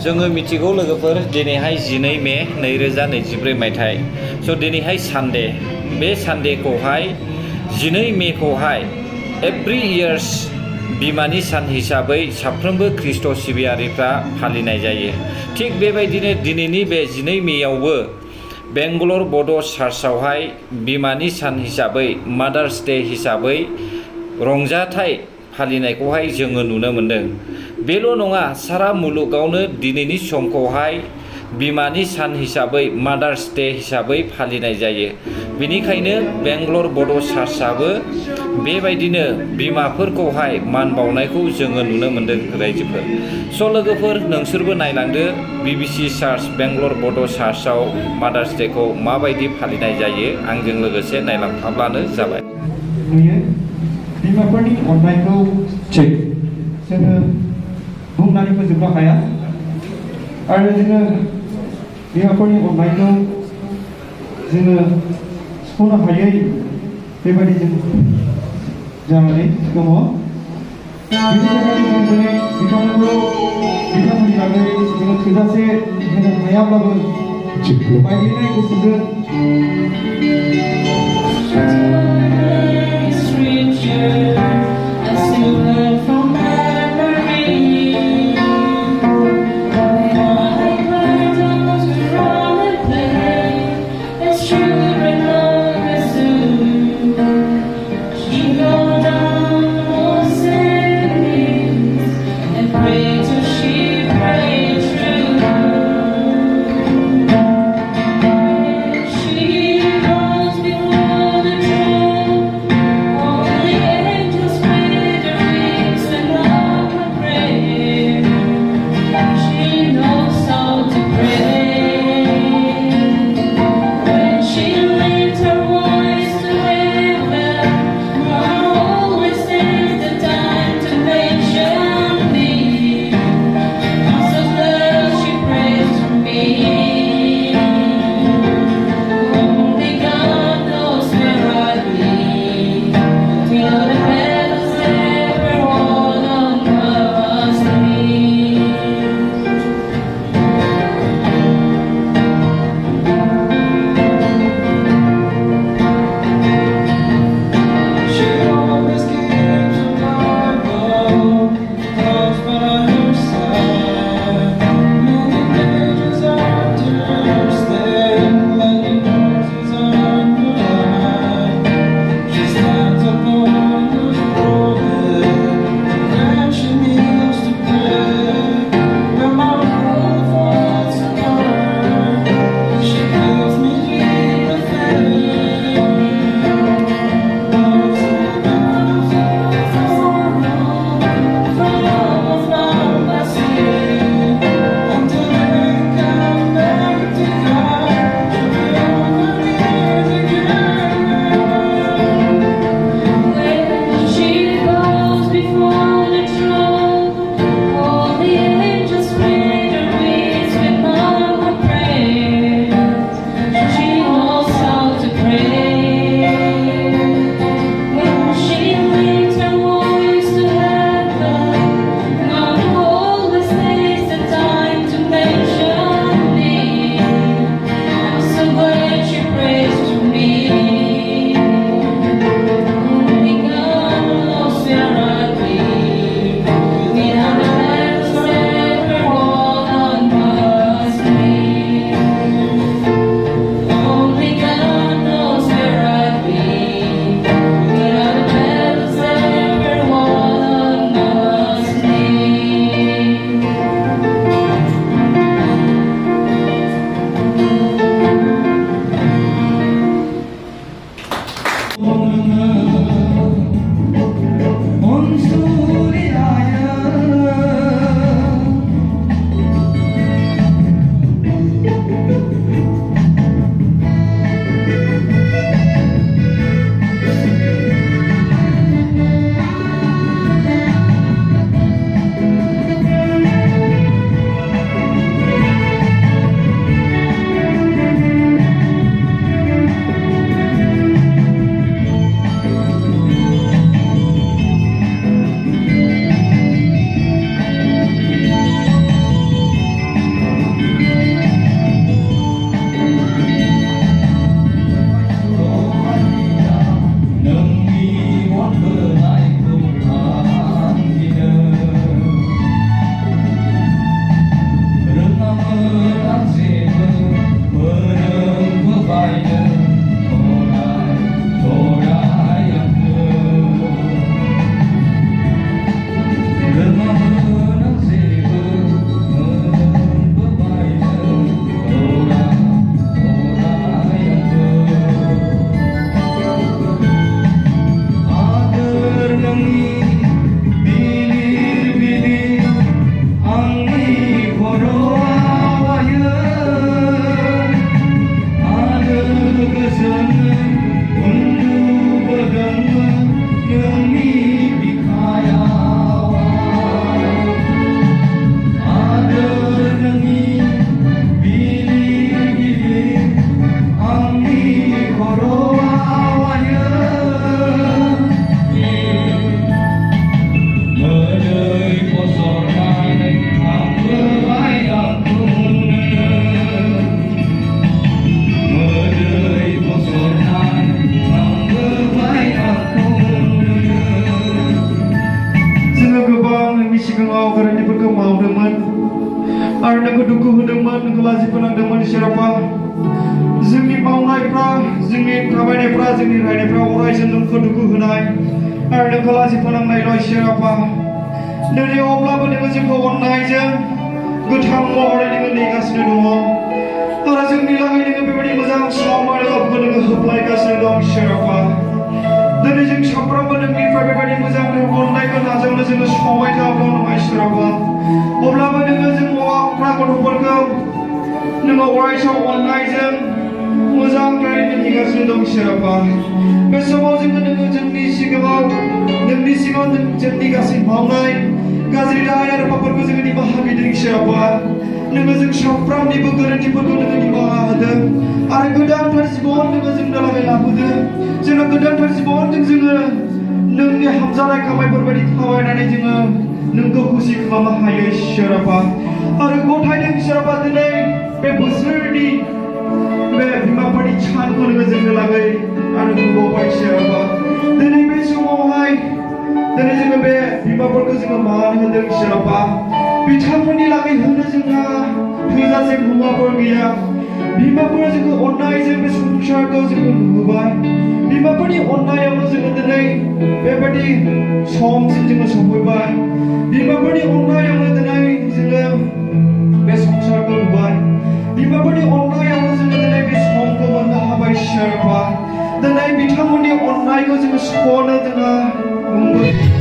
जोङो मिथिगौ लोगोफोर दिनैहाय 12 मे 2024 मायथाइ स' दिनैहाय सानडे बे सानडेखौहाय 12 मेखौहाय एभ्रि इयार्स बिमानि सान हिसाबै साफ्रोमबो ख्रिस्ट' सिबियारिफ्रा फालिनाय जायो। थिग बेबायदिनो दिनैनि बे 12 मेयावबो बेंगलर बड' चार्चआवहाय बिमानि सान हिसाबै मादार्स डे हिसाबै रंजाथाइ फालिनायखौहाय जोङो नुनो मोनदों। बेल' नङा, सारा मुलुगावनो दिनैनि समखौहाय बिमानि सान हिसाबै मादार्स डे हिसाबै फालिनाय जायो। बेनिखायनो बेंगलर बड' चार्चआबो बेबायदिनो बिमाफोरखौहाय मान बावनायखौ जोङो नुनो मोनदों रायजोफोर। स' लोगोफोर नोंसोरबो नायलांदो BBC चार्च बेंगलर बड' चार्चआव मादार्स डेखौ माबायदि फालिनाय जायो, आंजों लोगोसे नायलांफाब्लानो जाबाय। बिमाफोरनि अननायखौ जोङो बुंनानै फोजोबनो हाया आरो जोङो बिमाफोरनि अननायखौ जोङो सुफुंनो हायै बेबायदि जों जानानै दङ। बेनि थाखायनो जों दिनै बिथांमोननि बागै जोङो थोजासे होनो हायाब्लाबो बायग्लिनाय गोसोजों आरो नोंखौ दुखु होदोंमोन नोंखौ लाजि फोनांदोंमोन इसोर आफा जोंनि मावनायफ्रा जोंनि थाबायनायफ्रा जोंनि रायनायफ्रा अरायसम नोंखौ दुखु होनाय आरो नोंखौ लाजि फोनांनायल' इसोर आफा दिनै अब्लाबो नोङो जोंखौ अननायजों गोथां महरै नोङो नेगासिनो दङ आरो जोंनि लागै नोङो बेबायदि मोजां सम आरो खाबुखौ नोङो होफ्लायगासिनो दं इसोर आफा दिनै जों साफ्रोमबो नोंनिफ्राय बेबायदि मोजां अननायखौ नाजावनो जोङो समायथावगौ नङा इसोर आफा अब्लाबो नोङो जों मावग्रा गथ'फोरखौ नोङो अरायसम अननायजों मोजां रायनो नेगासिनो दं इसोर आफा बे समाव नोङो जोंनि सिगाङाव जोंनि गासै मावनाय गाज्रि राय आरो पापफोरखौ जोङो निमाहा बिदों इसोर आफा नोङो जों साफ्रोमनिबो गोरोन्थिफोरखौ नोङो निमाहा होदों आरो गोदानथार जिबन नोङो जोंनो लागै लाबोदों जोङो गोदानथार जिबनजों जोङो नोंनि हामजानाय खामायफोर बायदि थाबायनानै जोङो नोंखौ खुसि खालामनो हायो इसोर आफा आरो गथायदों इसोर आफा दिनै बे बोसोरनि बे बिमाफोरनि सानखौ नोङो जोंनो लागै आरो होबावबाय इसोर आफा दिनै बे समावहाय दिनै जोङो बे बिमाफोरखौ जोङो मान होदों इसोर आफा बिथांमोननि लागै होनो जोंहा थोजासे मुवाफोर गैया बिमाफोरा जोंखौ अननायजों बे संसारखौ जोङो नुहोबाय बिमाफोरनि अननायावनो जोङो दिनै बेबायदि समसिम जोङो सफैबाय बिमाफोरनि अननायावनो दिनै जोङो बे संसारखौ नुबाय बिमाफोरनि अननायावनो जोङो दिनै बे समखौ मोननो हाबाय इसोर आफा दिनै बिथांमोननि अननायखौ जोङो सुख'नो जोंहा बुंगोन